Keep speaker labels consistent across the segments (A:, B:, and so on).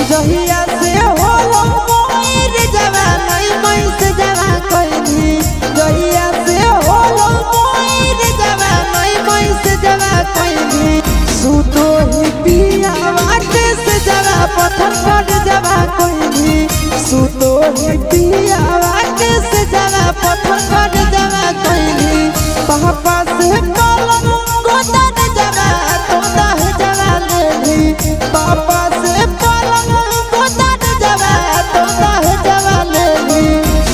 A: जहिया से होलो मोर जवानी मैस जवा कइनी जहिया से होलो मोर जवानी मैस जवा कइनी सुतो ही पिया वाटे से जवा पत्थर पर जवा कइनी सुतो ही पिया वाटे से जवा पत्थर पर जवा कइनी पापा से पालन गोदन जवा तोता है जवा लेनी पापा से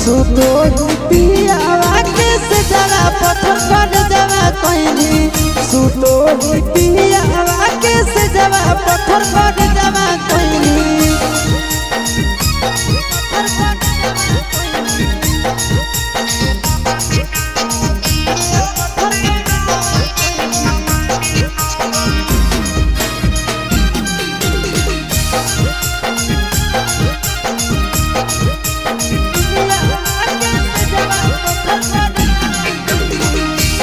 A: सुतो ही पिया वाटे से जवा पत्थर पर जवा कइनी सुतो ही पिया वाटे से जवा पत्थर पर जवा कइनी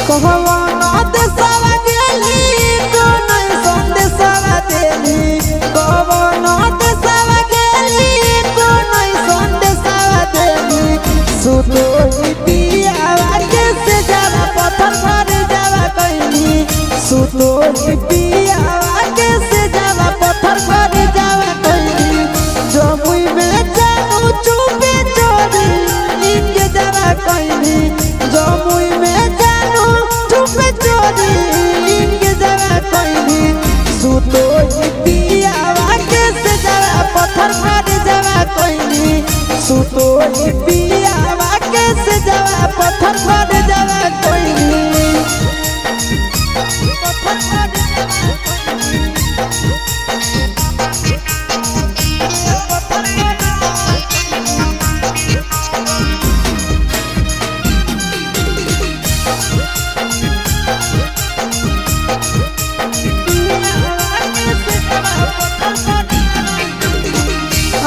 A: कहवाना देशवा गेली तो नहीं संदेशवा देली कहवाना देशवा गेली तो नहीं संदेशवा देली सुतो ही पिया वाटे से जवा पत्थर पर जवा कइनी सुतो ही पिया वाटे से जवा पत्थर पर जवा कइनी जमुई में जानू चुपे चोरी इनके जवा कइनी जमुई में सुतो ही पिया वाटे से जवा पत्थर पर जवा कइनी सुतो ही पिया वाटे से जवा पत्थर पर जवा कइनी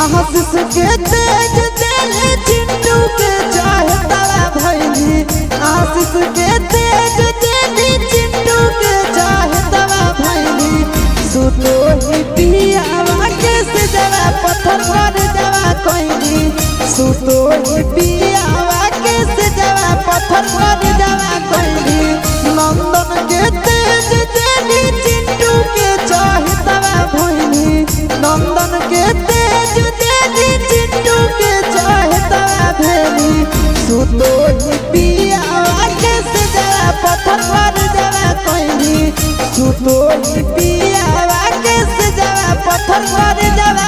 A: आशीष के तेज दिल चिंटू के चाहे तवा भइनी आशीष के तेज दिल चिंटू के चाहे तवा भइनी सुतो ही पिया वाटे से जवा पत्थर पर जवा कइनी सुतो ही पिया वाटे से जवा पत्थर पर जवा कइनी नंदन के तेज दिल चिंटू के चाहे तवा भइनी नंदन के तेज चिंटू के चाहे तवा भेली सुतो ही पिया वाटे से जवा पत्थर पर जवा कइनी सुतो ही पिया वाटे से जवा पत्थर पर जवा